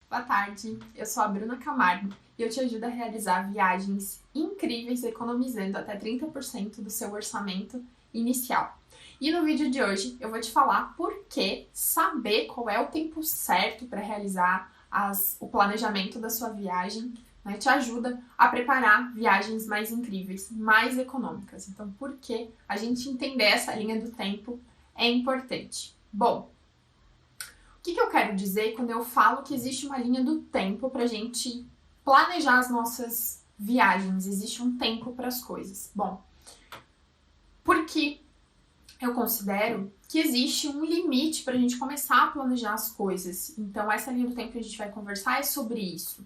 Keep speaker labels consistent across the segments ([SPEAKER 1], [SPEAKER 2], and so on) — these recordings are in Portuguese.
[SPEAKER 1] Boa tarde, eu sou a Bruna Camargo e eu te ajudo a realizar viagens incríveis economizando até 30% do seu orçamento inicial. E no vídeo de hoje eu vou te falar por que saber qual é o tempo certo para realizar o planejamento da sua viagem, né, te ajuda a preparar viagens mais incríveis, mais econômicas. Então, por que a gente entender essa linha do tempo é importante? Bom, o que eu quero dizer quando eu falo que existe uma linha do tempo para a gente planejar as nossas viagens? Existe um tempo para as coisas. Bom, porque eu considero que existe um limite para a gente começar a planejar as coisas. Então, essa linha do tempo que a gente vai conversar é sobre isso.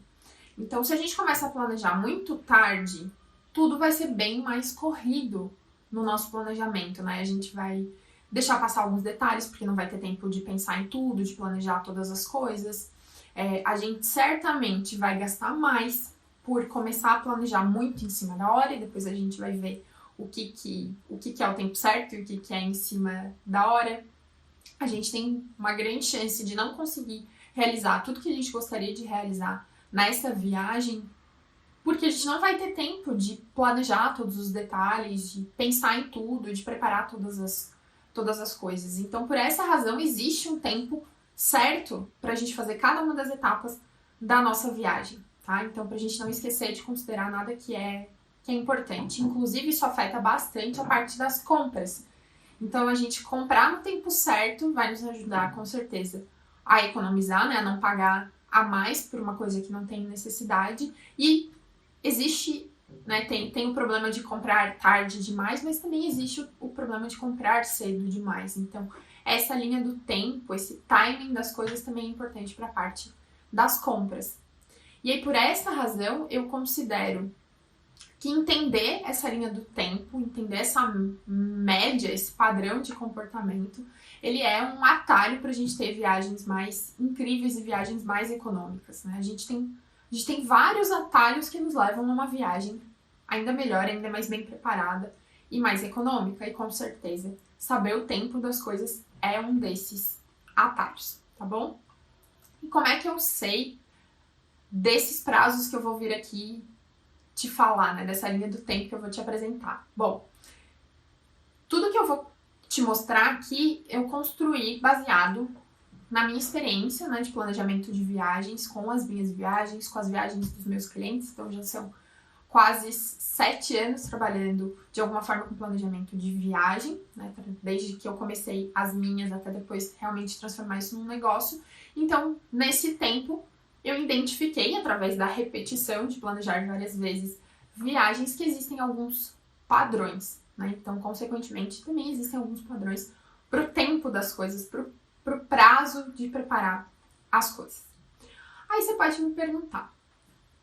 [SPEAKER 1] Então, se a gente começa a planejar muito tarde, tudo vai ser bem mais corrido no nosso planejamento, né? A gente vai deixar passar alguns detalhes, porque não vai ter tempo de pensar em tudo, de planejar todas as coisas. A gente certamente vai gastar mais por começar a planejar muito em cima da hora, e depois a gente vai ver o que é o tempo certo e o que é em cima da hora. A gente tem uma grande chance de não conseguir realizar tudo que a gente gostaria de realizar nessa viagem, porque a gente não vai ter tempo de planejar todos os detalhes, de pensar em tudo, de preparar todas as coisas. Então, por essa razão, existe um tempo certo para a gente fazer cada uma das etapas da nossa viagem, tá? Então, para a gente não esquecer de considerar nada que é importante. Inclusive, isso afeta bastante a parte das compras. Então, a gente comprar no tempo certo vai nos ajudar, com certeza, a economizar, né? A não pagar a mais por uma coisa que não tem necessidade. E existe, né, tem o problema de comprar tarde demais, mas também existe o problema de comprar cedo demais. Então, essa linha do tempo, esse timing das coisas também é importante para a parte das compras. E aí, por essa razão, eu considero que entender essa linha do tempo, entender essa média, esse padrão de comportamento, ele é um atalho para a gente ter viagens mais incríveis e viagens mais econômicas, né? A gente tem vários atalhos que nos levam a uma viagem ainda melhor, ainda mais bem preparada e mais econômica. E com certeza, saber o tempo das coisas é um desses atalhos, tá bom? E como é que eu sei desses prazos que eu vou vir aqui te falar, né? Dessa linha do tempo que eu vou te apresentar? Bom, tudo que eu vou te mostrar aqui, eu construí baseado na minha experiência, né, de planejamento de viagens, com as minhas viagens, com as viagens dos meus clientes. Então, já são quase 7 anos trabalhando de alguma forma com planejamento de viagem, né, desde que eu comecei as minhas até depois realmente transformar isso num negócio. Então, nesse tempo, eu identifiquei, através da repetição de planejar várias vezes viagens, que existem alguns padrões, né? Então, consequentemente, também existem alguns padrões para o tempo das coisas, para o prazo de preparar as coisas. Aí você pode me perguntar,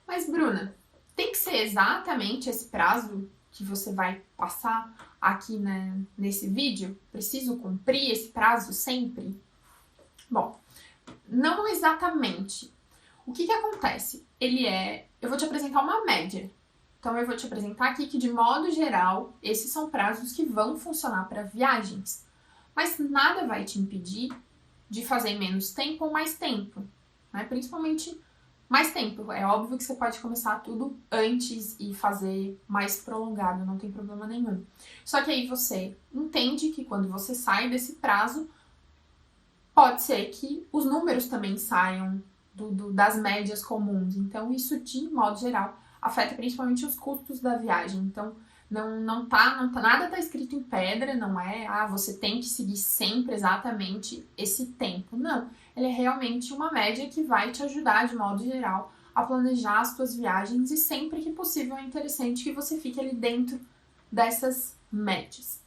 [SPEAKER 1] mas Bruna, tem que ser exatamente esse prazo que você vai passar aqui, né, nesse vídeo? Preciso cumprir esse prazo sempre? Bom, não exatamente. O que acontece? Eu vou te apresentar uma média. Então, eu vou te apresentar aqui que, de modo geral, esses são prazos que vão funcionar para viagens. Mas nada vai te impedir de fazer em menos tempo ou mais tempo, né? Principalmente mais tempo. É óbvio que você pode começar tudo antes e fazer mais prolongado, não tem problema nenhum. Só que aí você entende que quando você sai desse prazo, pode ser que os números também saiam das médias comuns. Então, isso, de modo geral, afeta principalmente os custos da viagem. Então, nada está escrito em pedra, não é, você tem que seguir sempre exatamente esse tempo. Não, ele é realmente uma média que vai te ajudar, de modo geral, a planejar as suas viagens, e sempre que possível é interessante que você fique ali dentro dessas médias.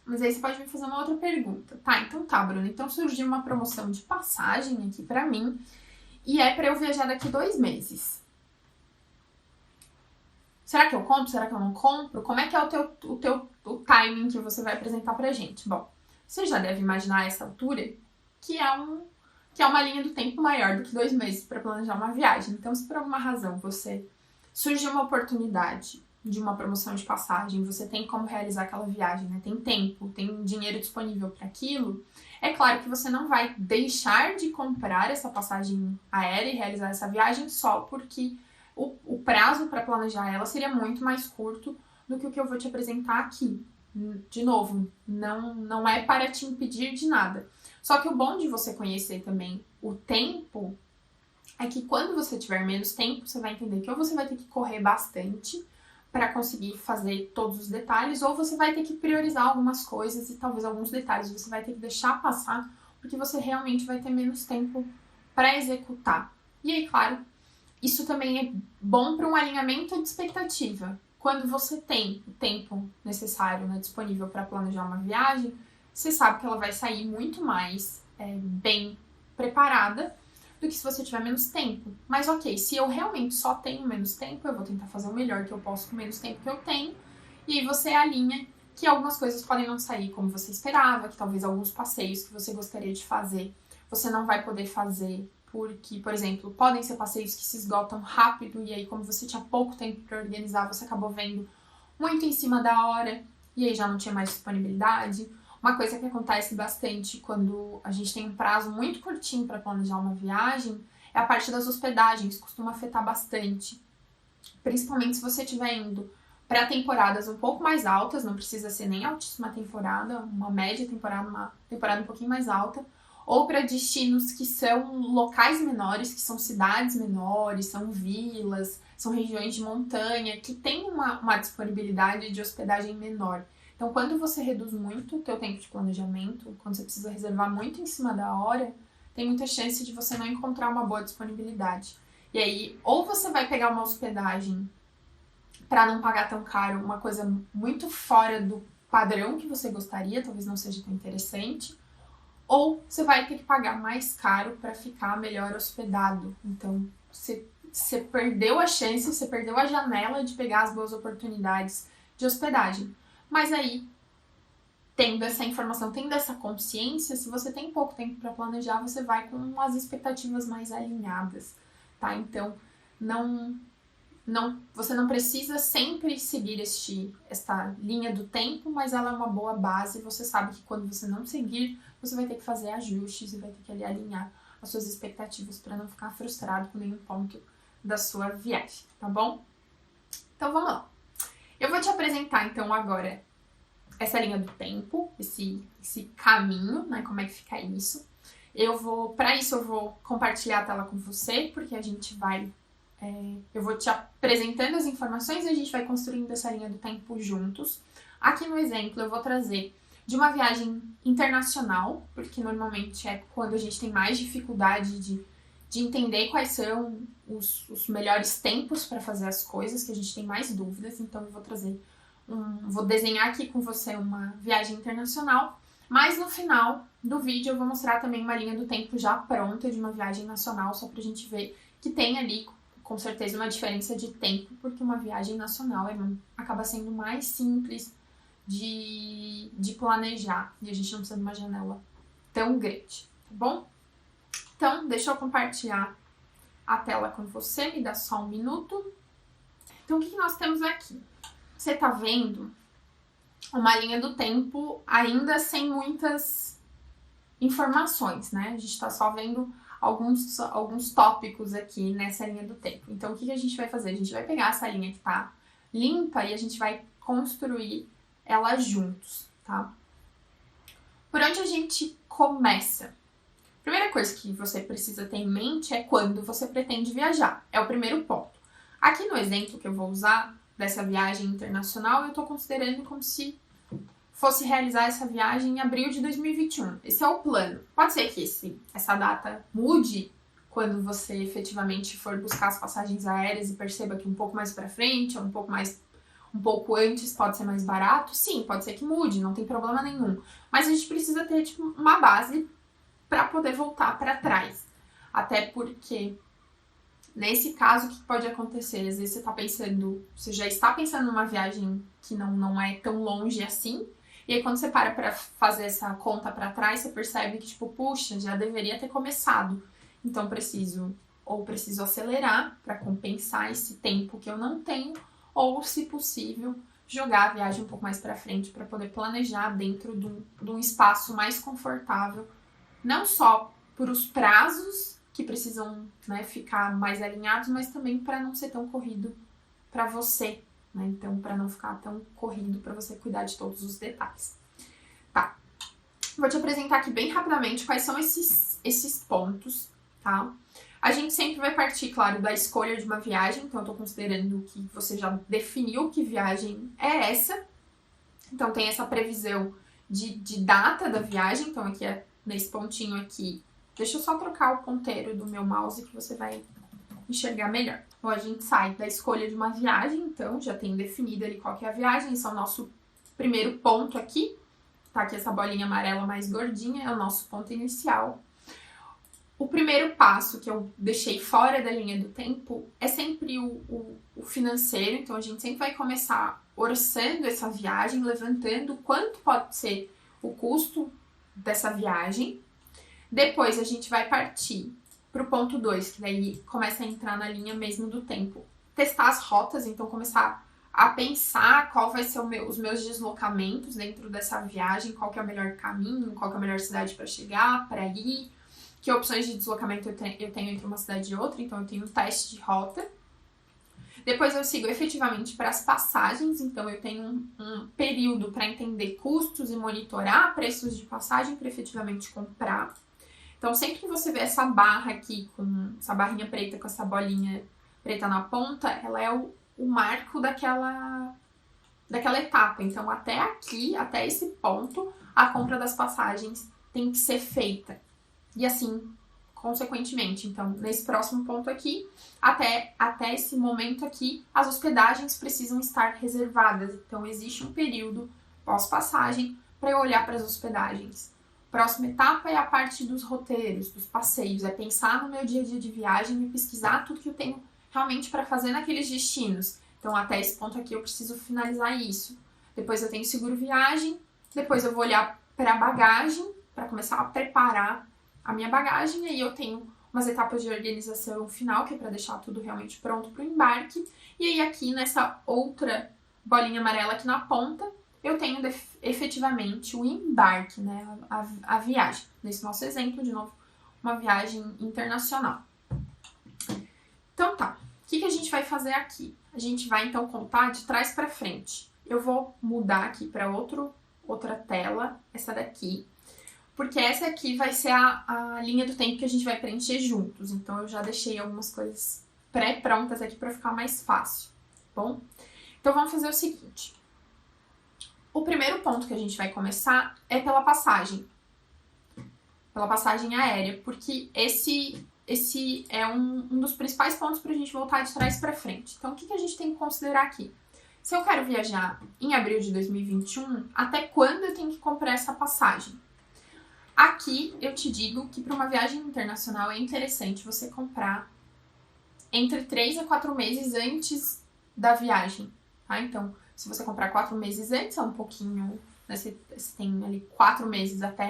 [SPEAKER 1] Mas aí você pode me fazer uma outra pergunta. Então tá, Bruna, então surgiu uma promoção de passagem aqui pra mim, e é pra eu viajar daqui 2 meses. Será que eu compro? Será que eu não compro? Como é que é o timing que você vai apresentar pra gente? Bom, você já deve imaginar a essa altura que é uma linha do tempo maior do que 2 meses para planejar uma viagem. Então, se por alguma razão surgir uma oportunidade de uma promoção de passagem, você tem como realizar aquela viagem, né? Tem tempo, tem dinheiro disponível para aquilo, é claro que você não vai deixar de comprar essa passagem aérea e realizar essa viagem só porque o prazo para planejar ela seria muito mais curto do que o que eu vou te apresentar aqui. De novo, não é para te impedir de nada. Só que o bom de você conhecer também o tempo é que quando você tiver menos tempo, você vai entender que ou você vai ter que correr bastante para conseguir fazer todos os detalhes, ou você vai ter que priorizar algumas coisas e talvez alguns detalhes você vai ter que deixar passar, porque você realmente vai ter menos tempo para executar. E aí, claro, isso também é bom para um alinhamento de expectativa. Quando você tem o tempo necessário, né, disponível para planejar uma viagem, você sabe que ela vai sair muito mais bem preparada do que se você tiver menos tempo. Mas ok, se eu realmente só tenho menos tempo, eu vou tentar fazer o melhor que eu posso com o menos tempo que eu tenho. E aí você alinha que algumas coisas podem não sair como você esperava, que talvez alguns passeios que você gostaria de fazer, você não vai poder fazer porque, por exemplo, podem ser passeios que se esgotam rápido e aí como você tinha pouco tempo para organizar, você acabou vendo muito em cima da hora e aí já não tinha mais disponibilidade. Uma coisa que acontece bastante quando a gente tem um prazo muito curtinho para planejar uma viagem é a parte das hospedagens, costuma afetar bastante. Principalmente se você estiver indo para temporadas um pouco mais altas, não precisa ser nem altíssima temporada, uma média temporada, uma temporada um pouquinho mais alta, ou para destinos que são locais menores, que são cidades menores, são vilas, são regiões de montanha, que tem uma disponibilidade de hospedagem menor. Então, quando você reduz muito o teu tempo de planejamento, quando você precisa reservar muito em cima da hora, tem muita chance de você não encontrar uma boa disponibilidade. E aí, ou você vai pegar uma hospedagem para não pagar tão caro, uma coisa muito fora do padrão que você gostaria, talvez não seja tão interessante, ou você vai ter que pagar mais caro para ficar melhor hospedado. Então, você perdeu a chance, você perdeu a janela de pegar as boas oportunidades de hospedagem. Mas aí, tendo essa informação, tendo essa consciência, se você tem pouco tempo para planejar, você vai com as expectativas mais alinhadas, tá? Então, você não precisa sempre seguir esta linha do tempo, mas ela é uma boa base. Você sabe que quando você não seguir, você vai ter que fazer ajustes e vai ter que ali alinhar as suas expectativas para não ficar frustrado com nenhum ponto da sua viagem, tá bom? Então, vamos lá. Eu vou te apresentar, então, agora essa linha do tempo, esse caminho, né? Como é que fica isso. Para isso, eu vou compartilhar a tela com você, porque a gente vai... eu vou te apresentando as informações e a gente vai construindo essa linha do tempo juntos. Aqui no exemplo, eu vou trazer de uma viagem internacional, porque normalmente é quando a gente tem mais dificuldade de entender quais são os melhores tempos para fazer as coisas, que a gente tem mais dúvidas. Então, eu vou vou desenhar aqui com você uma viagem internacional, mas no final do vídeo eu vou mostrar também uma linha do tempo já pronta de uma viagem nacional, só pra gente ver que tem ali, com certeza, uma diferença de tempo, porque uma viagem nacional acaba sendo mais simples de planejar, e a gente não precisa de uma janela tão grande, tá bom? Então, deixa eu compartilhar a tela com você, me dá só um minuto. Então, o que nós temos aqui? Você tá vendo uma linha do tempo ainda sem muitas informações, né? A gente tá só vendo alguns tópicos aqui nessa linha do tempo. Então, o que a gente vai fazer? A gente vai pegar essa linha que tá limpa e a gente vai construir ela juntos, tá? Por onde a gente começa? Primeira coisa que você precisa ter em mente é quando você pretende viajar. É o primeiro ponto. Aqui no exemplo que eu vou usar dessa viagem internacional, eu estou considerando como se fosse realizar essa viagem em abril de 2021. Esse é o plano. Pode ser que essa data mude quando você efetivamente for buscar as passagens aéreas e perceba que um pouco mais para frente, ou um pouco antes pode ser mais barato. Sim, pode ser que mude, não tem problema nenhum. Mas a gente precisa ter uma base para poder voltar para trás. Até porque, nesse caso, o que pode acontecer? Às vezes você já está pensando numa viagem que não é tão longe assim, e aí quando você para fazer essa conta para trás, você percebe que, puxa, já deveria ter começado. Então preciso acelerar para compensar esse tempo que eu não tenho, ou, se possível, jogar a viagem um pouco mais para frente para poder planejar dentro de um espaço mais confortável, não só por os prazos que precisam, né, ficar mais alinhados, mas também para não ser tão corrido para você, né? Então, para não ficar tão corrido para você cuidar de todos os detalhes. Tá. Vou te apresentar aqui bem rapidamente quais são esses pontos, tá? A gente sempre vai partir, claro, da escolha de uma viagem, então eu tô considerando que você já definiu que viagem é essa. Então tem essa previsão de data da viagem, então aqui nesse pontinho aqui. Deixa eu só trocar o ponteiro do meu mouse que você vai enxergar melhor. Então a gente sai da escolha de uma viagem, então já tem definido ali qual que é a viagem, esse é o nosso primeiro ponto aqui. Tá aqui essa bolinha amarela mais gordinha, é o nosso ponto inicial. O primeiro passo que eu deixei fora da linha do tempo é sempre o financeiro, então a gente sempre vai começar orçando essa viagem, levantando quanto pode ser o custo dessa viagem. Depois a gente vai partir para o ponto 2, que daí começa a entrar na linha mesmo do tempo. Testar as rotas, então começar a pensar qual vai ser os meus deslocamentos dentro dessa viagem, qual que é o melhor caminho, qual que é a melhor cidade para chegar, para ir, que opções de deslocamento eu tenho entre uma cidade e outra, então eu tenho um teste de rota. Depois eu sigo efetivamente para as passagens, então eu tenho um período para entender custos e monitorar preços de passagem para efetivamente comprar. Então sempre que você vê essa barra aqui, com essa barrinha preta com essa bolinha preta na ponta, ela é o marco daquela etapa. Então até aqui, até esse ponto, a compra das passagens tem que ser feita. E assim, consequentemente, então, nesse próximo ponto aqui, até esse momento aqui, as hospedagens precisam estar reservadas. Então, existe um período pós-passagem para eu olhar para as hospedagens. Próxima etapa é a parte dos roteiros, dos passeios, é pensar no meu dia a dia de viagem e pesquisar tudo que eu tenho realmente para fazer naqueles destinos. Então, até esse ponto aqui, eu preciso finalizar isso. Depois eu tenho seguro viagem, depois eu vou olhar para a bagagem, para começar a preparar a minha bagagem, aí eu tenho umas etapas de organização final, que é para deixar tudo realmente pronto para o embarque, e aí aqui nessa outra bolinha amarela aqui na ponta, eu tenho efetivamente o embarque, né, a viagem. Nesse nosso exemplo, de novo, uma viagem internacional. Então tá, o que a gente vai fazer aqui? A gente vai então contar de trás para frente. Eu vou mudar aqui para outra tela, essa daqui, porque essa aqui vai ser a linha do tempo que a gente vai preencher juntos. Então, eu já deixei algumas coisas pré-prontas aqui para ficar mais fácil, tá bom? Então, vamos fazer o seguinte. O primeiro ponto que a gente vai começar é pela passagem aérea, porque esse é um dos principais pontos para a gente voltar de trás para frente. Então, o que a gente tem que considerar aqui? Se eu quero viajar em abril de 2021, até quando eu tenho que comprar essa passagem? Aqui eu te digo que para uma viagem internacional é interessante você comprar entre 3 a 4 meses antes da viagem, tá? Então, se você comprar 4 meses antes, é um pouquinho, né? Você tem ali 4 meses até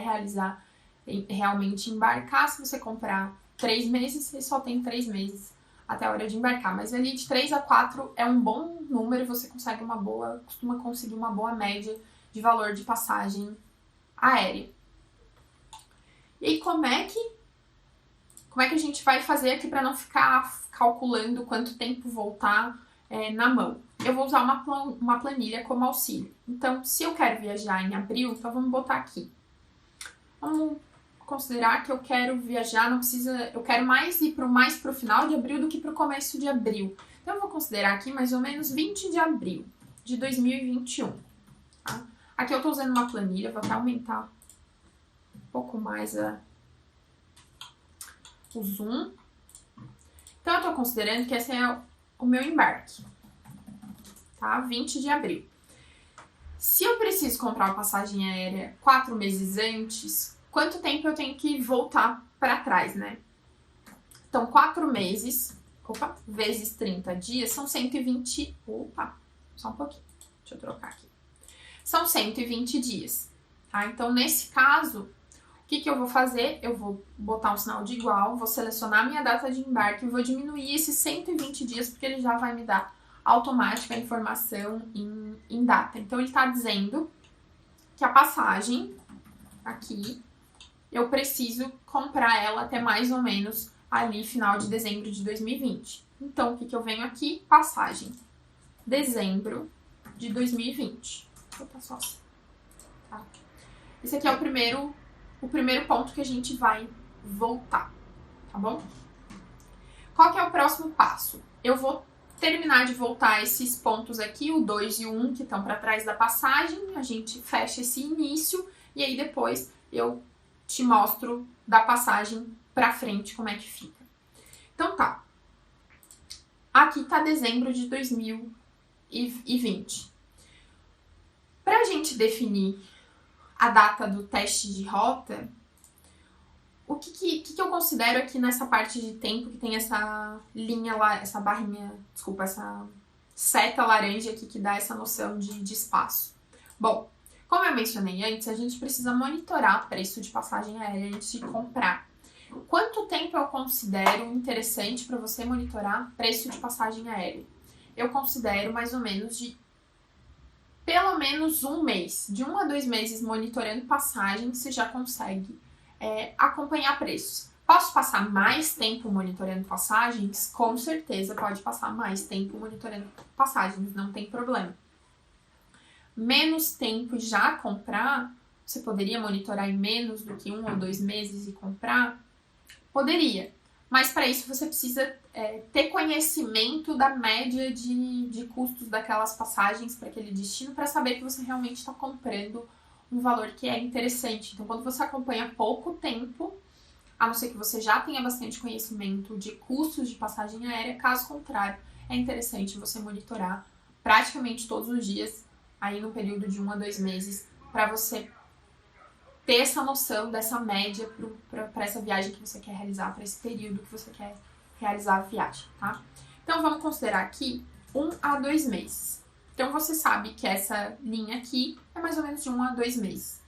[SPEAKER 1] realmente embarcar. Se você comprar 3 meses, você só tem 3 meses até a hora de embarcar. Mas ali de 3 a 4 é um bom número e você costuma conseguir uma boa média de valor de passagem aérea. E aí, como é que a gente vai fazer aqui para não ficar calculando quanto tempo voltar na mão? Eu vou usar uma planilha como auxílio. Então, se eu quero viajar em abril, então vamos botar aqui. Vamos considerar que eu quero viajar, eu quero mais ir mais pro final de abril do que pro começo de abril. Então, eu vou considerar aqui mais ou menos 20 de abril de 2021. Tá? Aqui eu tô usando uma planilha, vou até aumentar pouco mais o zoom. Então, eu tô considerando que esse é o meu embarque, tá? 20 de abril. Se eu preciso comprar uma passagem aérea 4 meses antes, quanto tempo eu tenho que voltar para trás, né? Então, 4 meses, vezes 30 dias, são 120... só um pouquinho. Deixa eu trocar aqui. São 120 dias, tá? Então, nesse caso, o que eu vou fazer? Eu vou botar um sinal de igual, vou selecionar minha data de embarque e vou diminuir esses 120 dias, porque ele já vai me dar automática a informação em data. Então, ele está dizendo que a passagem aqui, eu preciso comprar ela até mais ou menos ali final de dezembro de 2020. Então, o que eu venho aqui? Passagem. Dezembro de 2020. Vou botar só assim. Tá? Esse aqui é o primeiro ponto que a gente vai voltar, tá bom? Qual que é o próximo passo? Eu vou terminar de voltar esses pontos aqui, o 2 e o 1, que estão para trás da passagem. A gente fecha esse início e aí depois eu te mostro da passagem para frente como é que fica. Então tá. Aqui tá dezembro de 2020. Para a gente definir a data do teste de rota, o que eu considero aqui nessa parte de tempo que tem essa linha lá, essa barrinha, desculpa, essa seta laranja aqui que dá essa noção de espaço? Bom, como eu mencionei antes, a gente precisa monitorar o preço de passagem aérea antes de comprar. Quanto tempo eu considero interessante para você monitorar preço de passagem aérea? Eu considero mais ou menos de pelo menos um mês, de 1 a 2 meses monitorando passagem, você já consegue acompanhar preços. Posso passar mais tempo monitorando passagens? Com certeza pode passar mais tempo monitorando passagens, não tem problema. Menos tempo já comprar, você poderia monitorar em menos do que 1 ou 2 meses e comprar? Poderia, mas para isso você precisa ter conhecimento da média de custos daquelas passagens para aquele destino para saber que você realmente está comprando um valor que é interessante. Então, quando você acompanha pouco tempo, a não ser que você já tenha bastante conhecimento de custos de passagem aérea, caso contrário, é interessante você monitorar praticamente todos os dias, aí no período de 1 a 2 meses, para você ter essa noção dessa média para essa viagem que você quer realizar, para esse período que você quer realizar a viagem, tá? Então, vamos considerar aqui 1 a 2 meses. Então, você sabe que essa linha aqui é mais ou menos de 1 a 2 meses.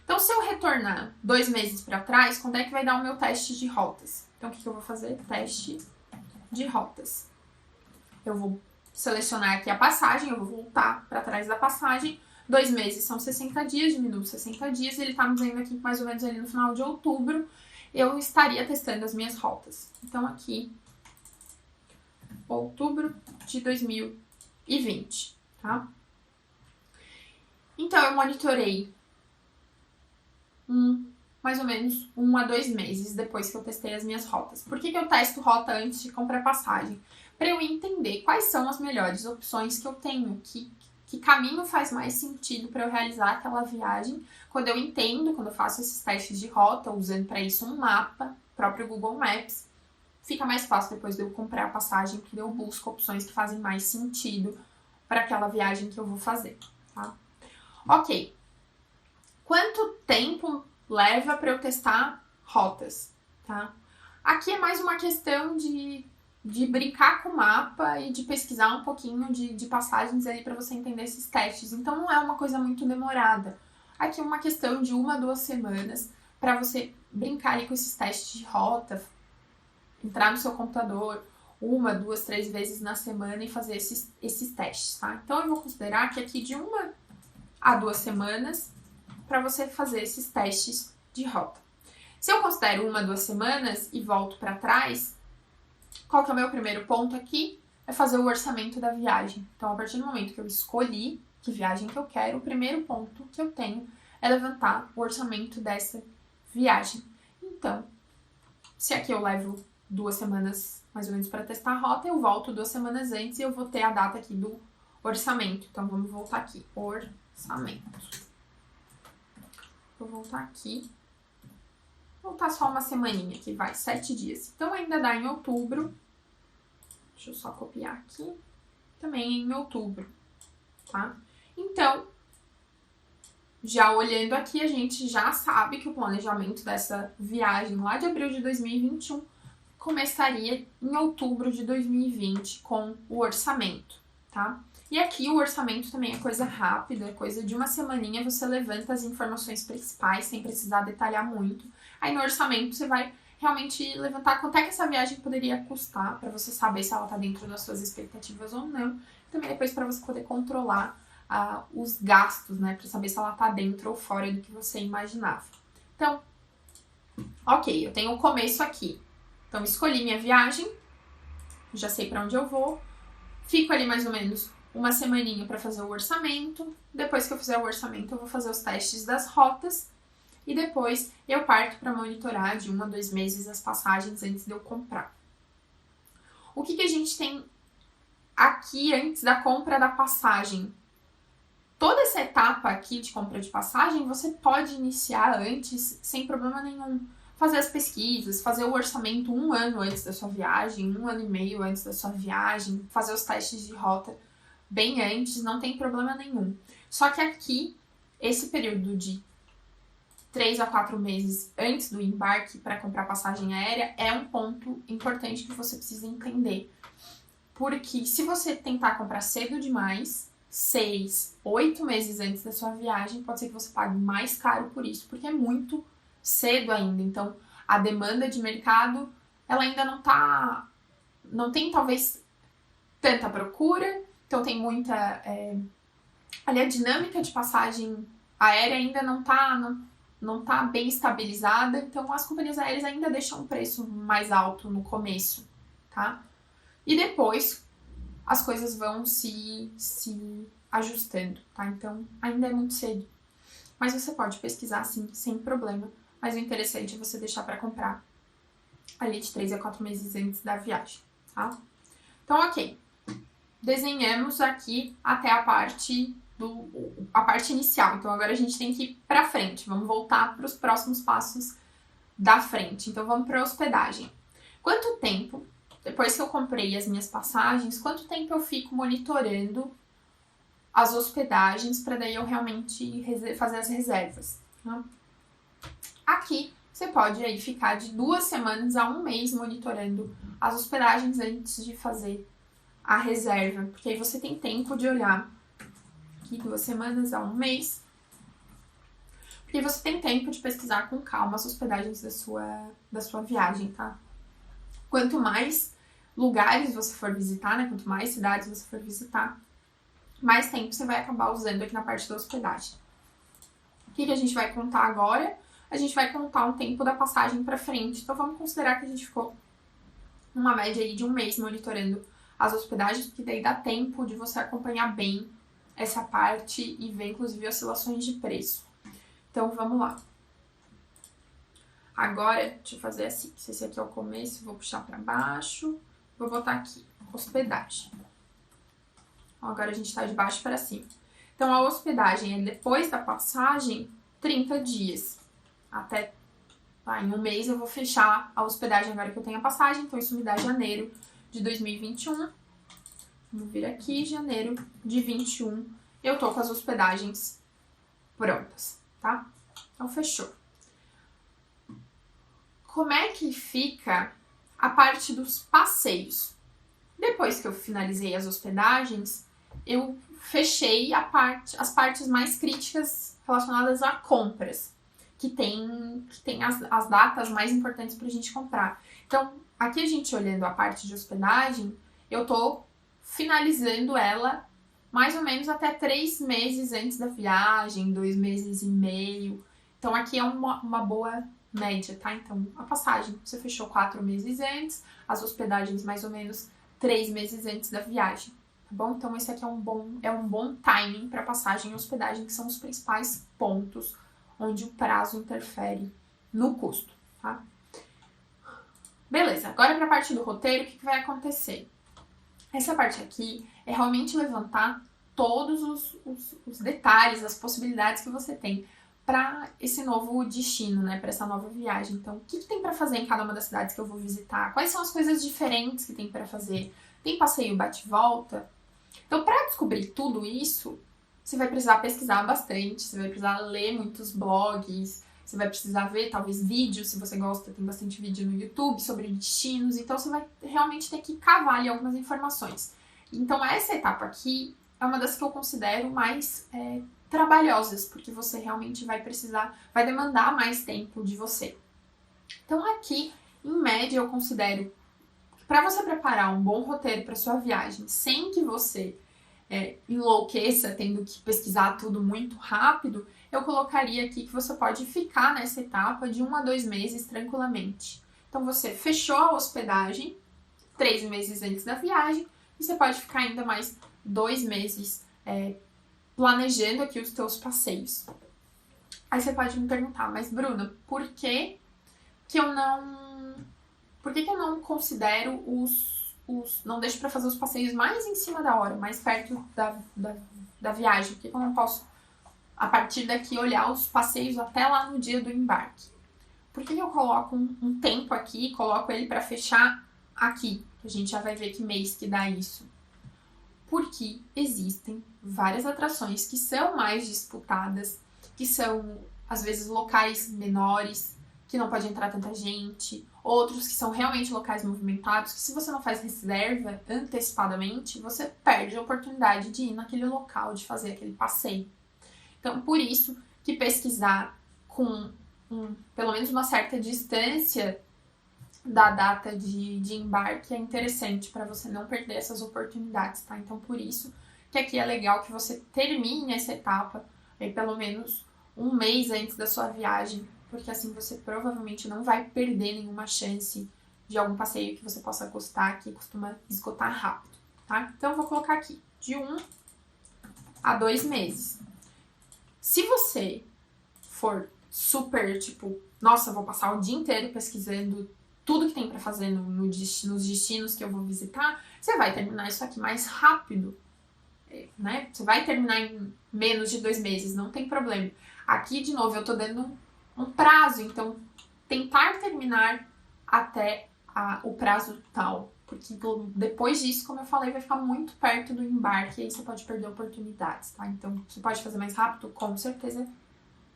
[SPEAKER 1] Então, se eu retornar 2 meses para trás, quando é que vai dar o meu teste de rotas? Então, o que eu vou fazer? Teste de rotas. Eu vou selecionar aqui a passagem, eu vou voltar para trás da passagem. 2 meses são 60 dias, diminuo 60 dias. Ele está me dizendo aqui que mais ou menos ali no final de outubro eu estaria testando as minhas rotas. Então, aqui, outubro de 2020, tá? Então, eu monitorei mais ou menos 1 a 2 meses depois que eu testei as minhas rotas. Por que eu testo rota antes de comprar passagem? Para eu entender quais são as melhores opções que eu tenho, que caminho faz mais sentido para eu realizar aquela viagem. Quando eu faço esses testes de rota, usando para isso um mapa, próprio Google Maps, fica mais fácil depois de eu comprar a passagem, porque eu busco opções que fazem mais sentido para aquela viagem que eu vou fazer, tá? Ok. Quanto tempo leva para eu testar rotas, tá? Aqui é mais uma questão de brincar com o mapa e de pesquisar um pouquinho de passagens aí para você entender esses testes. Então, não é uma coisa muito demorada. Aqui é uma questão de 1 a 2 semanas para você brincar aí com esses testes de rota, entrar no seu computador 1, 2, 3 vezes na semana e fazer esses testes, tá? Então, eu vou considerar que aqui de 1 a 2 semanas para você fazer esses testes de rota. Se eu considero 1 a 2 semanas e volto para trás, qual que é o meu primeiro ponto aqui? É fazer o orçamento da viagem. Então, a partir do momento que eu escolhi que viagem que eu quero, o primeiro ponto que eu tenho é levantar o orçamento dessa viagem. Então, se aqui eu levo 2 semanas mais ou menos para testar a rota, eu volto 2 semanas antes e eu vou ter a data aqui do orçamento. Então, vamos voltar aqui. Orçamento. Vou voltar aqui. Vou voltar só uma semaninha aqui, vai, 7 dias. Então, ainda dá em outubro. Deixa eu só copiar aqui. Também em outubro, tá? Então, já olhando aqui, a gente já sabe que o planejamento dessa viagem lá de abril de 2021 começaria em outubro de 2020 com o orçamento, tá? E aqui o orçamento também é coisa rápida, é coisa de uma semaninha, você levanta as informações principais sem precisar detalhar muito. Aí no orçamento você vai realmente levantar quanto é que essa viagem poderia custar, para você saber se ela está dentro das suas expectativas ou não. Também depois para você poder controlar os gastos, né, para saber se ela está dentro ou fora do que você imaginava. Então, ok, eu tenho o começo aqui. Então, escolhi minha viagem, já sei para onde eu vou, fico ali mais ou menos uma semaninha para fazer o orçamento. Depois que eu fizer o orçamento, eu vou fazer os testes das rotas e depois eu parto para monitorar de 1 a 2 meses as passagens antes de eu comprar. O que a gente tem aqui antes da compra da passagem? Toda essa etapa aqui de compra de passagem você pode iniciar antes sem problema nenhum. Fazer as pesquisas, fazer o orçamento 1 ano antes da sua viagem, 1 ano e meio antes da sua viagem, fazer os testes de rota bem antes, não tem problema nenhum. Só que aqui, esse período de 3 a 4 meses antes do embarque para comprar passagem aérea é um ponto importante que você precisa entender. Porque se você tentar comprar cedo demais, 6, 8 meses antes da sua viagem, pode ser que você pague mais caro por isso, porque é muito cedo ainda. Então, a demanda de mercado, ela ainda não tem talvez tanta procura, então tem muita... ali a dinâmica de passagem aérea ainda não tá bem estabilizada, então as companhias aéreas ainda deixam um preço mais alto no começo, tá? E depois as coisas vão se ajustando, tá? Então ainda é muito cedo. Mas você pode pesquisar sim, sem problema. Mas o interessante é você deixar para comprar ali de 3 a 4 meses antes da viagem, tá? Então, ok. Desenhamos aqui até a parte inicial. Então, agora a gente tem que ir para frente. Vamos voltar para os próximos passos da frente. Então, vamos para a hospedagem. Quanto tempo, depois que eu comprei as minhas passagens, quanto tempo eu fico monitorando as hospedagens para daí eu realmente fazer as reservas, tá? Aqui, você pode aí ficar de 2 semanas a 1 mês monitorando as hospedagens antes de fazer a reserva, porque aí você tem tempo de olhar aqui 2 semanas a 1 mês, porque você tem tempo de pesquisar com calma as hospedagens da sua viagem, tá? Quanto mais lugares você for visitar, né? Quanto mais cidades você for visitar, mais tempo você vai acabar usando aqui na parte da hospedagem. O que a gente vai contar agora? A gente vai contar um tempo da passagem para frente. Então, vamos considerar que a gente ficou numa média aí de 1 mês monitorando as hospedagens, porque daí dá tempo de você acompanhar bem essa parte e ver, inclusive, oscilações de preço. Então, vamos lá. Agora, deixa eu fazer assim. Se esse aqui é o começo, vou puxar para baixo. Vou botar aqui, hospedagem. Agora a gente está de baixo para cima. Então, a hospedagem é depois da passagem, 30 dias. Até em 1 mês eu vou fechar a hospedagem agora que eu tenho a passagem. Então, isso me dá janeiro de 2021. Vamos vir aqui, janeiro de 21. Eu tô com as hospedagens prontas, tá? Então, fechou. Como é que fica a parte dos passeios? Depois que eu finalizei as hospedagens, eu fechei as partes mais críticas relacionadas a compras, que tem as datas mais importantes para a gente comprar. Então, aqui a gente olhando a parte de hospedagem, eu tô finalizando ela mais ou menos até 3 meses antes da viagem, 2 meses e meio. Então, aqui é uma boa média, tá? Então, a passagem você fechou 4 meses antes, as hospedagens mais ou menos 3 meses antes da viagem, tá bom? Então, esse aqui é um bom timing para passagem e hospedagem, que são os principais pontos onde o prazo interfere no custo, tá? Beleza, agora para a parte do roteiro, o que vai acontecer? Essa parte aqui é realmente levantar todos os detalhes, as possibilidades que você tem para esse novo destino, né? Para essa nova viagem. Então, o que tem para fazer em cada uma das cidades que eu vou visitar? Quais são as coisas diferentes que tem para fazer? Tem passeio bate-volta? Então, para descobrir tudo isso, você vai precisar pesquisar bastante, você vai precisar ler muitos blogs, você vai precisar ver, talvez, vídeos, se você gosta, tem bastante vídeo no YouTube sobre destinos, então você vai realmente ter que cavar ali algumas informações. Então, essa etapa aqui é uma das que eu considero mais trabalhosas, porque você realmente vai demandar mais tempo de você. Então, aqui Em média, eu considero que para você preparar um bom roteiro para sua viagem, sem que você enlouqueça tendo que pesquisar tudo muito rápido, eu colocaria aqui que você pode ficar nessa etapa de 1 a 2 meses tranquilamente. Então você fechou a hospedagem 3 meses antes da viagem e você pode ficar ainda mais 2 meses planejando aqui os teus passeios. Aí você pode me perguntar, mas Bruna, por que eu não considero não deixo para fazer os passeios mais em cima da hora, mais perto da viagem? Por que eu não posso, a partir daqui, olhar os passeios até lá no dia do embarque? Por que eu coloco um tempo aqui e coloco ele para fechar aqui? A gente já vai ver que mês que dá isso. Porque existem várias atrações que são mais disputadas, que são, às vezes, locais menores, que não pode entrar tanta gente, outros que são realmente locais movimentados, que se você não faz reserva antecipadamente, você perde a oportunidade de ir naquele local, de fazer aquele passeio. Então, por isso que pesquisar com pelo menos uma certa distância da data de embarque é interessante para você não perder essas oportunidades, tá? Então, por isso que aqui é legal que você termine essa etapa pelo menos um mês antes da sua viagem, porque assim você provavelmente não vai perder nenhuma chance de algum passeio que você possa gostar, que costuma esgotar rápido, tá? Então, eu vou colocar aqui de 1 a 2 meses. Se você for super, tipo, nossa, vou passar o dia inteiro pesquisando tudo que tem pra fazer nos destinos que eu vou visitar, você vai terminar isso aqui mais rápido, né? Você vai terminar em menos de 2 meses, não tem problema. Aqui, de novo, eu tô dando um prazo, então tentar terminar até o prazo tal, porque depois disso, como eu falei, vai ficar muito perto do embarque e aí você pode perder oportunidades, tá? Então, você pode fazer mais rápido? Com certeza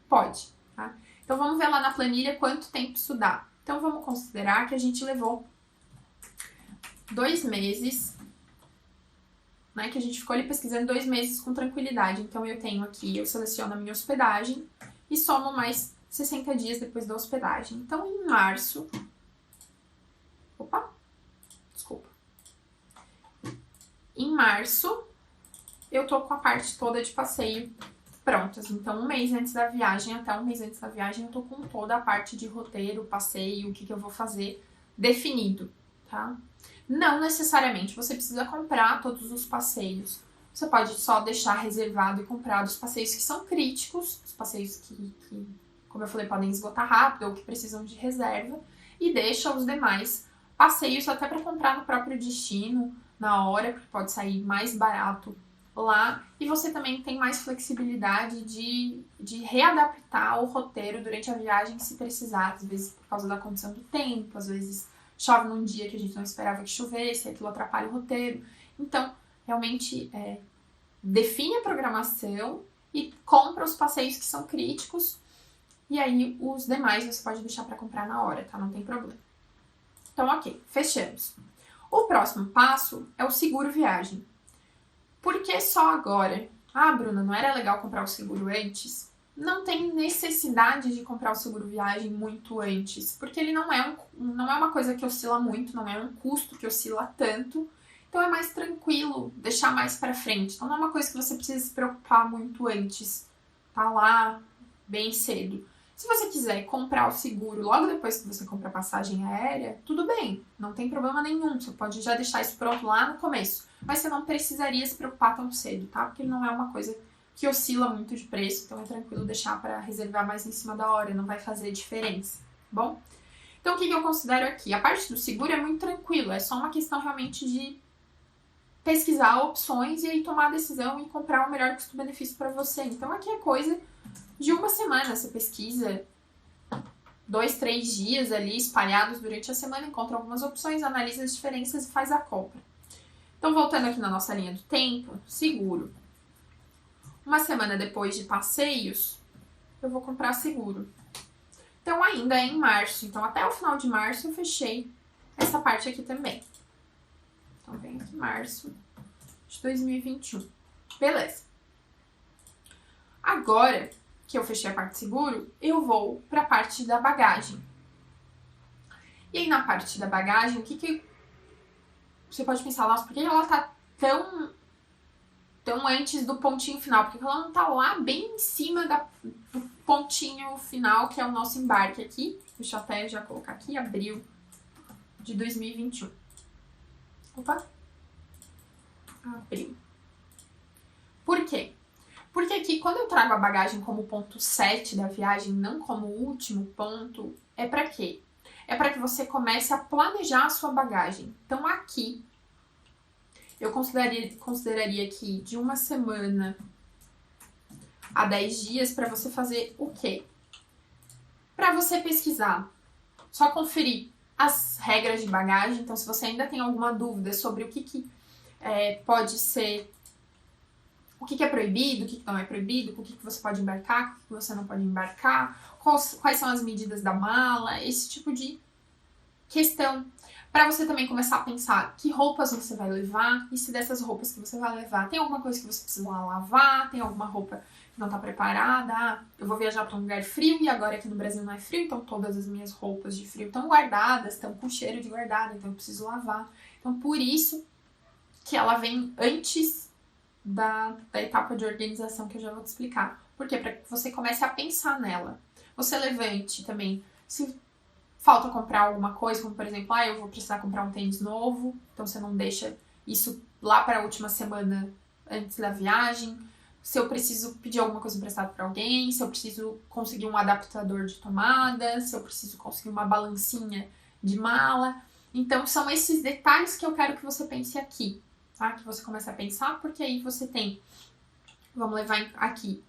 [SPEAKER 1] pode, tá? Então, vamos ver lá na planilha quanto tempo isso dá. Então, vamos considerar que a gente levou 2 meses, né? Que a gente ficou ali pesquisando 2 meses com tranquilidade. Então, eu tenho aqui, eu seleciono a minha hospedagem e somo mais 60 dias depois da hospedagem. Então, em março... Em março, eu tô com a parte toda de passeio prontas. Então, 1 mês antes da viagem, até 1 mês antes da viagem, eu tô com toda a parte de roteiro, passeio, o que eu vou fazer definido, tá? Não necessariamente você precisa comprar todos os passeios. Você pode só deixar reservado e comprado os passeios que são críticos, os passeios que como eu falei, podem esgotar rápido ou que precisam de reserva, e deixa os demais passeios até para comprar no próprio destino, na hora, porque pode sair mais barato lá, e você também tem mais flexibilidade de readaptar o roteiro durante a viagem se precisar, às vezes por causa da condição do tempo, às vezes chove num dia que a gente não esperava que chovesse, aquilo atrapalha o roteiro. Então, realmente, define a programação e compra os passeios que são críticos, e aí os demais você pode deixar para comprar na hora, tá? Não tem problema. Então, ok, fechamos. O próximo passo é o seguro viagem. Por que só agora? Ah, Bruna, não era legal comprar o seguro antes? Não tem necessidade de comprar o seguro viagem muito antes, porque ele não é uma coisa que oscila muito, não é um custo que oscila tanto, então é mais tranquilo deixar mais para frente. Então não é uma coisa que você precisa se preocupar muito antes, tá lá bem cedo. Se você quiser comprar o seguro logo depois que você compra a passagem aérea, tudo bem, não tem problema nenhum. Você pode já deixar isso pronto lá no começo. Mas você não precisaria se preocupar tão cedo, tá? Porque não é uma coisa que oscila muito de preço, então é tranquilo deixar para reservar mais em cima da hora, não vai fazer diferença, tá bom? Então o que eu considero aqui? A parte do seguro é muito tranquilo, é só uma questão realmente de pesquisar opções e aí tomar a decisão e comprar o melhor custo-benefício para você. Então aqui é coisa de 1 semana, você pesquisa 2, 3 dias ali espalhados durante a semana, encontra algumas opções, analisa as diferenças e faz a compra. Então, voltando aqui na nossa linha do tempo, seguro. 1 semana depois de passeios, eu vou comprar seguro. Então, ainda é em março. Então, até o final de março, eu fechei essa parte aqui também. Então, vem aqui março de 2021. Beleza. Agora que eu fechei a parte de seguro, eu vou para a parte da bagagem. E aí na parte da bagagem, o que você pode pensar, nossa, por que ela tá tão antes do pontinho final? Porque ela não tá lá bem em cima do pontinho final, que é o nosso embarque aqui. Deixa eu até já colocar aqui, abril de 2021. Opa! Abril. Por quê? Porque aqui, quando eu trago a bagagem como ponto 7 da viagem, não como último ponto, é para quê? É para que você comece a planejar a sua bagagem. Então, aqui, eu consideraria que de uma semana a 10 dias para você fazer o quê? Para você pesquisar, só conferir as regras de bagagem. Então, se você ainda tem alguma dúvida sobre o que pode ser, o que é proibido, o que não é proibido, com o que você pode embarcar, com o que você não pode embarcar, quais são as medidas da mala, esse tipo de questão. Para você também começar a pensar que roupas você vai levar, e se dessas roupas que você vai levar tem alguma coisa que você precisa lavar, tem alguma roupa que não está preparada, eu vou viajar para um lugar frio e agora aqui no Brasil não é frio, então todas as minhas roupas de frio estão guardadas, estão com cheiro de guardada, então eu preciso lavar. Então por isso que ela vem antes da etapa de organização que eu já vou te explicar. Por quê? Para que você comece a pensar nela. Você levante também, se falta comprar alguma coisa, como por exemplo, eu vou precisar comprar um tênis novo, então você não deixa isso lá para a última semana antes da viagem. Se eu preciso pedir alguma coisa emprestada para alguém, se eu preciso conseguir um adaptador de tomada, se eu preciso conseguir uma balancinha de mala. Então, são esses detalhes que eu quero que você pense aqui, tá? Que você comece a pensar, porque aí você tem, vamos levar aqui,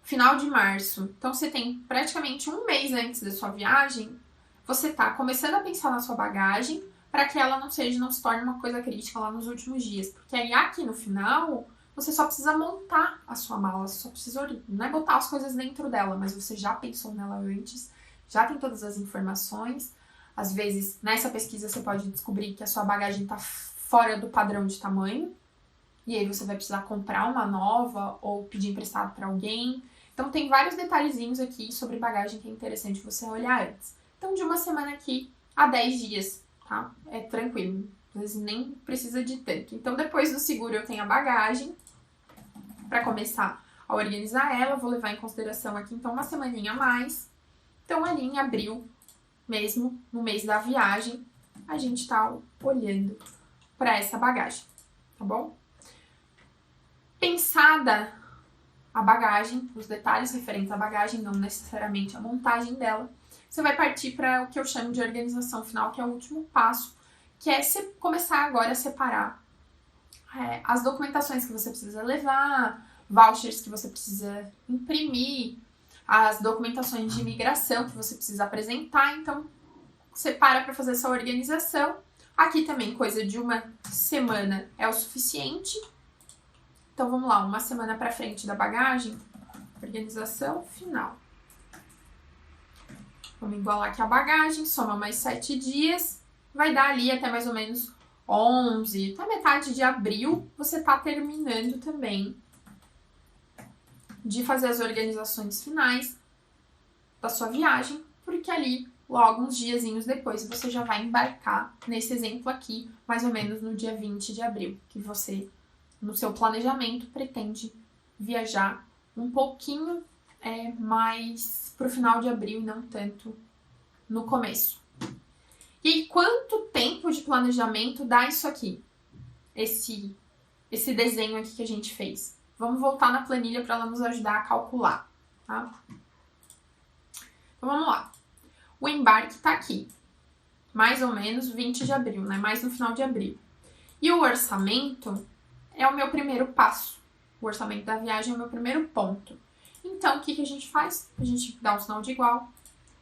[SPEAKER 1] final de março. Então, você tem praticamente um mês antes da sua viagem, você tá começando a pensar na sua bagagem para que ela não se torne uma coisa crítica lá nos últimos dias. Porque aí aqui no final, você só precisa montar a sua mala, você só precisa, não é botar as coisas dentro dela, mas você já pensou nela antes, já tem todas as informações. Às vezes, nessa pesquisa, você pode descobrir que a sua bagagem tá fora do padrão de tamanho, e aí você vai precisar comprar uma nova ou pedir emprestado para alguém. Então, tem vários detalhezinhos aqui sobre bagagem que é interessante você olhar antes. Então, de uma semana aqui a 10 dias, tá? É tranquilo. Às vezes nem precisa de tanto. Então, depois do seguro, eu tenho a bagagem para começar a organizar ela. Vou levar em consideração aqui, então, uma semaninha a mais. Então, ali em abril, mesmo no mês da viagem, a gente tá olhando para essa bagagem, tá bom? Pensada a bagagem, os detalhes referentes à bagagem, não necessariamente a montagem dela, você vai partir para o que eu chamo de organização final, que é o último passo, que é começar agora a separar as documentações que você precisa levar, vouchers que você precisa imprimir, as documentações de imigração que você precisa apresentar. Então, separa para fazer essa organização. Aqui também, coisa de uma semana é o suficiente. Então, vamos lá, uma semana para frente da bagagem, organização final. Vamos igualar aqui a bagagem, soma mais 7 dias, vai dar ali até mais ou menos 11, até metade de abril, você tá terminando também de fazer as organizações finais da sua viagem, porque ali, logo uns diazinhos depois, você já vai embarcar, nesse exemplo aqui, mais ou menos no dia 20 de abril, que você, no seu planejamento, pretende viajar um pouquinho mais pro final de abril e não tanto no começo. E aí, quanto tempo de planejamento dá isso aqui? Esse desenho aqui que a gente fez. Vamos voltar na planilha para ela nos ajudar a calcular, tá? Então, vamos lá. O embarque está aqui. Mais ou menos 20 de abril, né? Mais no final de abril. E o orçamento é o meu primeiro passo. O orçamento da viagem é o meu primeiro ponto. Então, o que a gente faz? A gente dá um sinal de igual,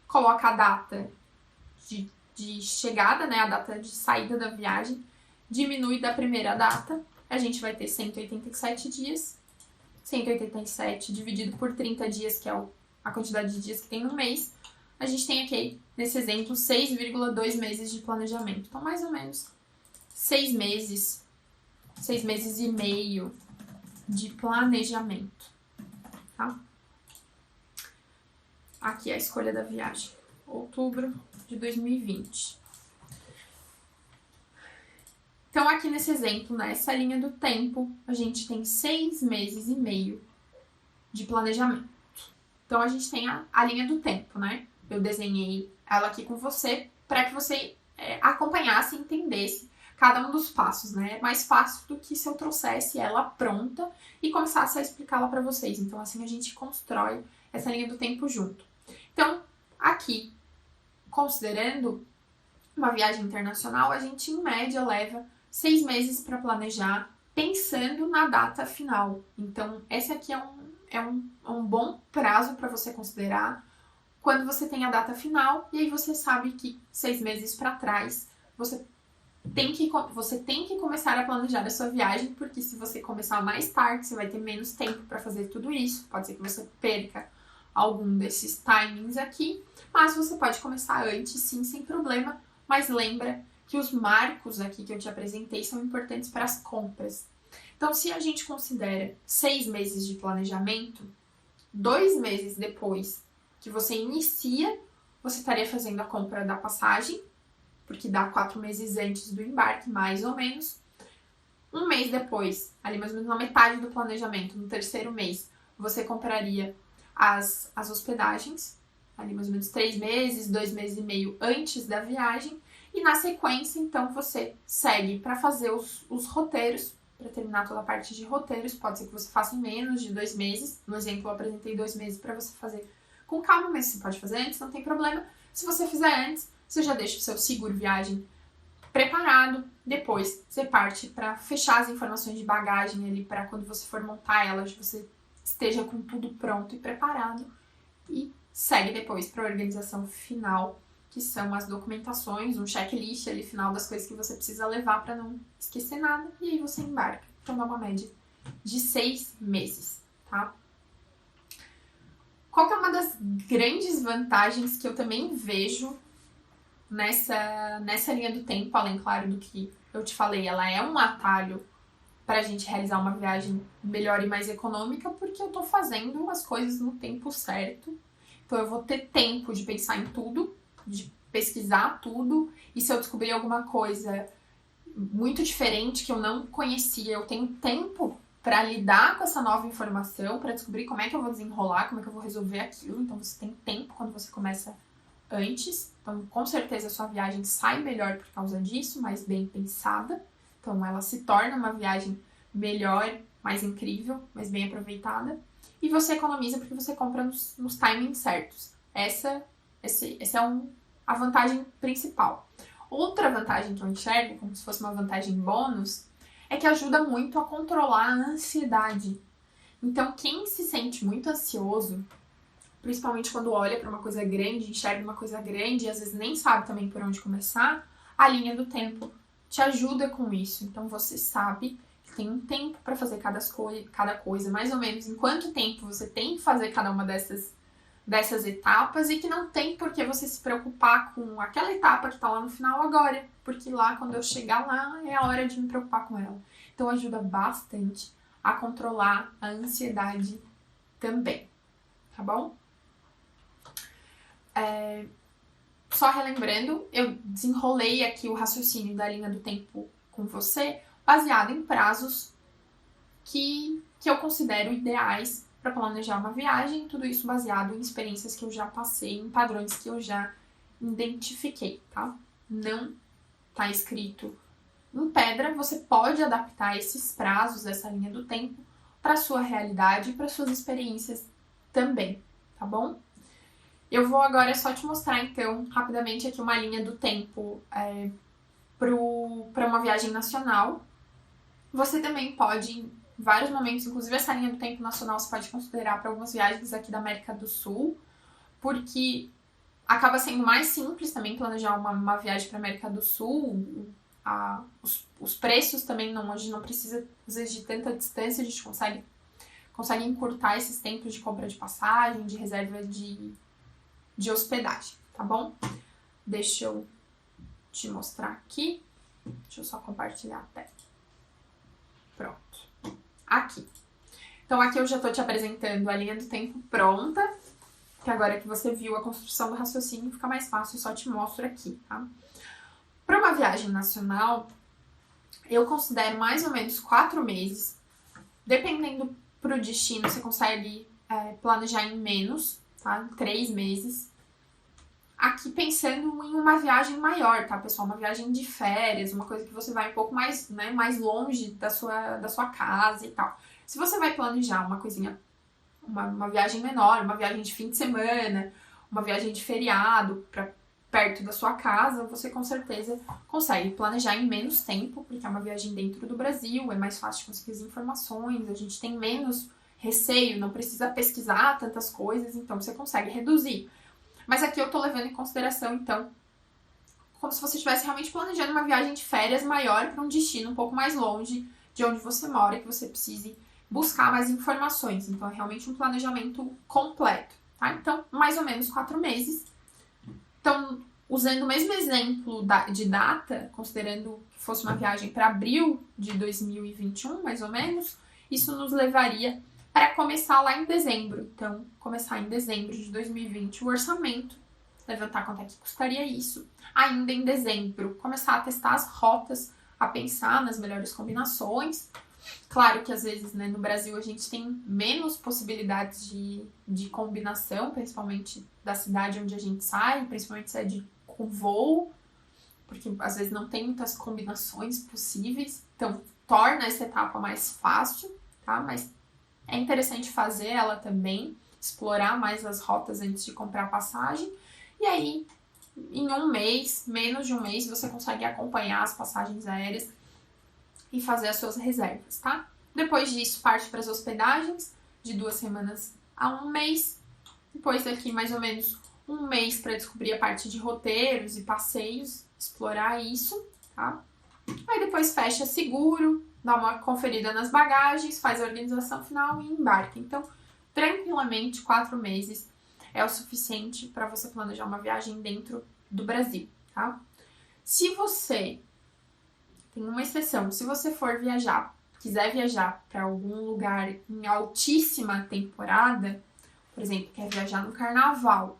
[SPEAKER 1] coloca a data de chegada, né? A data de saída da viagem, diminui da primeira data, a gente vai ter 187 dias. 187 dividido por 30 dias, que é a quantidade de dias que tem no mês. A gente tem aqui, nesse exemplo, 6,2 meses de planejamento. Então, mais ou menos 6 meses e meio de planejamento, tá? Aqui é a escolha da viagem. Outubro de 2020. Então, aqui nesse exemplo, nessa linha do tempo, a gente tem 6 meses e meio de planejamento. Então, a gente tem a linha do tempo, né? Eu desenhei ela aqui com você para que você acompanhasse e entendesse cada um dos passos, né? É mais fácil do que se eu trouxesse ela pronta e começasse a explicá-la para vocês. Então, assim, a gente constrói essa linha do tempo junto. Então, aqui, considerando uma viagem internacional, a gente, em média, leva 6 meses para planejar, pensando na data final. Então, esse aqui é um bom prazo para você considerar quando você tem a data final, e aí você sabe que 6 meses para trás você tem que começar a planejar a sua viagem, porque se você começar mais tarde, você vai ter menos tempo para fazer tudo isso. Pode ser que você perca algum desses timings aqui, mas você pode começar antes, sim, sem problema. Mas lembra que os marcos aqui que eu te apresentei são importantes para as compras. Então, se a gente considera 6 meses de planejamento, 2 meses depois que você inicia, você estaria fazendo a compra da passagem, porque dá 4 meses antes do embarque, mais ou menos. 1 mês depois, ali mais ou menos na metade do planejamento, no terceiro mês, você compraria as hospedagens, ali mais ou menos 3 meses, 2 meses e meio antes da viagem. E na sequência, então, você segue para fazer os roteiros, para terminar toda a parte de roteiros. Pode ser que você faça em menos de 2 meses. No exemplo, eu apresentei 2 meses para você fazer com calma, mas você pode fazer antes, não tem problema. Se você fizer antes, você já deixa o seu seguro viagem preparado. Depois, você parte para fechar as informações de bagagem ali, para quando você for montar elas, você esteja com tudo pronto e preparado. E segue depois para a organização final, que são as documentações, um checklist ali final das coisas que você precisa levar para não esquecer nada. E aí você embarca. Então dá uma média de 6 meses, tá? Qual que é uma das grandes vantagens que eu também vejo nessa linha do tempo, além, claro, do que eu te falei? Ela é um atalho para a gente realizar uma viagem melhor e mais econômica, porque eu tô fazendo as coisas no tempo certo. Então eu vou ter tempo de pensar em tudo, de pesquisar tudo, e se eu descobrir alguma coisa muito diferente que eu não conhecia, eu tenho tempo para lidar com essa nova informação, para descobrir como é que eu vou desenrolar, como é que eu vou resolver aquilo. Então você tem tempo quando você começa antes. Então, com certeza, a sua viagem sai melhor por causa disso, mais bem pensada. Então, ela se torna uma viagem melhor, mais incrível, mais bem aproveitada. E você economiza porque você compra nos timings certos. Essa é a vantagem principal. Outra vantagem que eu enxergo, como se fosse uma vantagem bônus, é que ajuda muito a controlar a ansiedade. Então, quem se sente muito ansioso, principalmente quando olha para uma coisa grande, enxerga uma coisa grande e às vezes nem sabe também por onde começar, a linha do tempo te ajuda com isso. Então, você sabe que tem um tempo para fazer cada coisa, mais ou menos em quanto tempo você tem que fazer cada uma dessas etapas, e que não tem por que você se preocupar com aquela etapa que tá lá no final agora, porque lá, quando eu chegar lá, é a hora de me preocupar com ela. Então, ajuda bastante a controlar a ansiedade também, tá bom? Só relembrando, eu desenrolei aqui o raciocínio da linha do tempo com você, baseado em prazos que eu considero ideais para planejar uma viagem, tudo isso baseado em experiências que eu já passei, em padrões que eu já identifiquei, tá? Não tá escrito em pedra, você pode adaptar esses prazos, essa linha do tempo, para sua realidade e para suas experiências também, tá bom? Eu vou agora só te mostrar, então, rapidamente aqui uma linha do tempo para uma viagem nacional. Você também pode, em vários momentos, inclusive essa linha do tempo nacional, você pode considerar para algumas viagens aqui da América do Sul, porque acaba sendo mais simples também planejar uma viagem para a América do Sul. Os preços também, a gente não precisa, às vezes, de tanta distância, a gente consegue encurtar esses tempos de compra de passagem, de reserva de hospedagem, tá bom? Deixa eu te mostrar aqui. Deixa eu só compartilhar a tela. Pronto. Aqui. Então, aqui eu já tô te apresentando a linha do tempo pronta, que agora que você viu a construção do raciocínio, fica mais fácil, eu só te mostro aqui, tá? Para uma viagem nacional, Eu considero mais ou menos 4 meses. Dependendo pro destino, você consegue planejar em menos, tá? Em 3 meses. Aqui pensando em uma viagem maior, tá, pessoal? Uma viagem de férias, uma coisa que você vai um pouco mais, né, mais longe da sua casa e tal. Se você vai planejar uma coisinha, uma viagem menor, uma viagem de fim de semana, uma viagem de feriado para perto da sua casa, você com certeza consegue planejar em menos tempo, porque é uma viagem dentro do Brasil, é mais fácil de conseguir as informações, a gente tem menos receio, não precisa pesquisar tantas coisas, então você consegue reduzir. Mas aqui eu tô levando em consideração, então, como se você estivesse realmente planejando uma viagem de férias maior para um destino um pouco mais longe de onde você mora, que você precise buscar mais informações. Então, é realmente um planejamento completo, tá? Então, mais ou menos 4 meses. Então, usando o mesmo exemplo de data, considerando que fosse uma viagem para abril de 2021, mais ou menos, isso nos levaria para começar lá em dezembro. Então, começar em dezembro de 2020 o orçamento, levantar quanto é que custaria isso. Ainda em dezembro, começar a testar as rotas, a pensar nas melhores combinações. Claro que às vezes, né, no Brasil a gente tem menos possibilidades de combinação, principalmente da cidade onde a gente sai, principalmente se é com voo, porque às vezes não tem muitas combinações possíveis, então torna essa etapa mais fácil, tá? Mas é interessante fazer ela também, explorar mais as rotas antes de comprar passagem, e aí em um mês, menos de um mês, você consegue acompanhar as passagens aéreas e fazer as suas reservas, tá? Depois disso, parte para as hospedagens, de 2 semanas a 1 mês. Depois daqui, mais ou menos 1 mês para descobrir a parte de roteiros e passeios, explorar isso, tá? Aí depois fecha seguro, dá uma conferida nas bagagens, faz a organização final e embarca. Então, tranquilamente, 4 meses é o suficiente para você planejar uma viagem dentro do Brasil, tá? Se você... Tem uma exceção. Se você for viajar, quiser viajar para algum lugar em altíssima temporada, por exemplo, quer viajar no carnaval,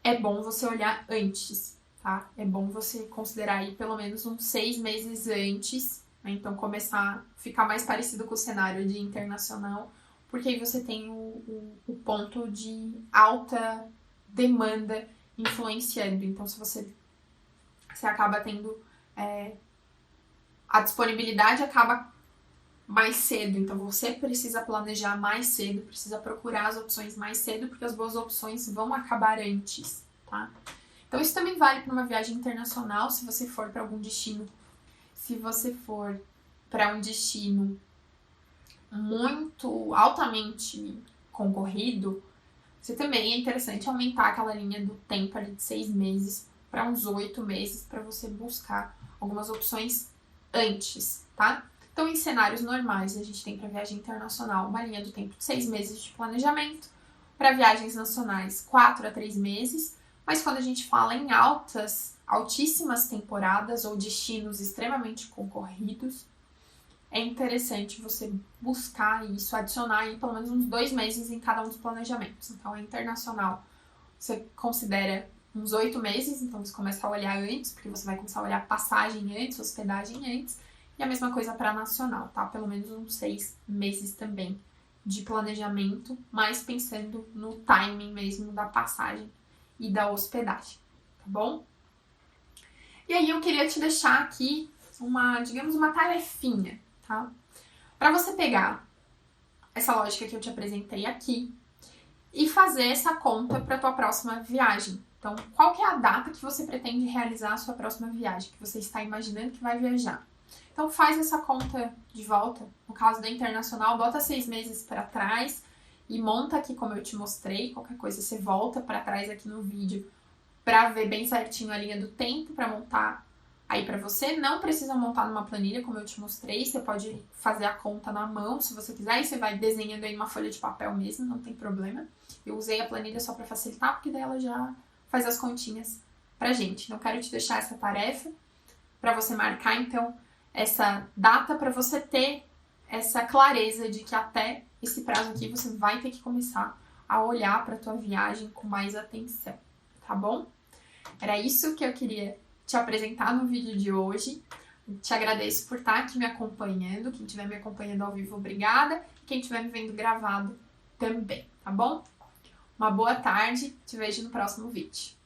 [SPEAKER 1] é bom você olhar antes, tá? É bom você considerar aí pelo menos uns 6 meses antes, né? Então começar a ficar mais parecido com o cenário de internacional, porque aí você tem o ponto de alta demanda influenciando. Então se você acaba tendo... a disponibilidade acaba mais cedo, então você precisa planejar mais cedo, precisa procurar as opções mais cedo, porque as boas opções vão acabar antes, tá? Então isso também vale para uma viagem internacional, se você for para algum destino, se você for para um destino muito altamente concorrido, você também é interessante aumentar aquela linha do tempo ali de 6 meses para uns 8 meses, para você buscar algumas opções antes, tá? Então, em cenários normais, a gente tem para viagem internacional uma linha do tempo de 6 meses de planejamento, para viagens nacionais 4 a 3 meses, mas quando a gente fala em altíssimas temporadas ou destinos extremamente concorridos, é interessante você buscar isso, adicionar aí pelo menos uns 2 meses em cada um dos planejamentos. Então, a internacional, você considera uns 8 meses, então você começa a olhar antes, porque você vai começar a olhar passagem antes, hospedagem antes, e a mesma coisa para nacional, tá? Pelo menos uns 6 meses também de planejamento, mas pensando no timing mesmo da passagem e da hospedagem, tá bom? E aí eu queria te deixar aqui digamos, uma tarefinha, tá? Para você pegar essa lógica que eu te apresentei aqui e fazer essa conta para tua próxima viagem. Então, qual que é a data que você pretende realizar a sua próxima viagem, que você está imaginando que vai viajar? Então, faz essa conta de volta. No caso da internacional, bota 6 meses para trás e monta aqui como eu te mostrei. Qualquer coisa, você volta para trás aqui no vídeo para ver bem certinho a linha do tempo, para montar aí para você. Não precisa montar numa planilha, como eu te mostrei. Você pode fazer a conta na mão, se você quiser. E você vai desenhando aí uma folha de papel mesmo, não tem problema. Eu usei a planilha só para facilitar, porque daí ela já faz as continhas pra gente. Então, quero te deixar essa tarefa para você marcar, então, essa data para você ter essa clareza de que até esse prazo aqui você vai ter que começar a olhar para tua viagem com mais atenção, tá bom? Era isso que eu queria te apresentar no vídeo de hoje. Te agradeço por estar aqui me acompanhando. Quem estiver me acompanhando ao vivo, obrigada. Quem estiver me vendo gravado, também, tá bom? Uma boa tarde, te vejo no próximo vídeo.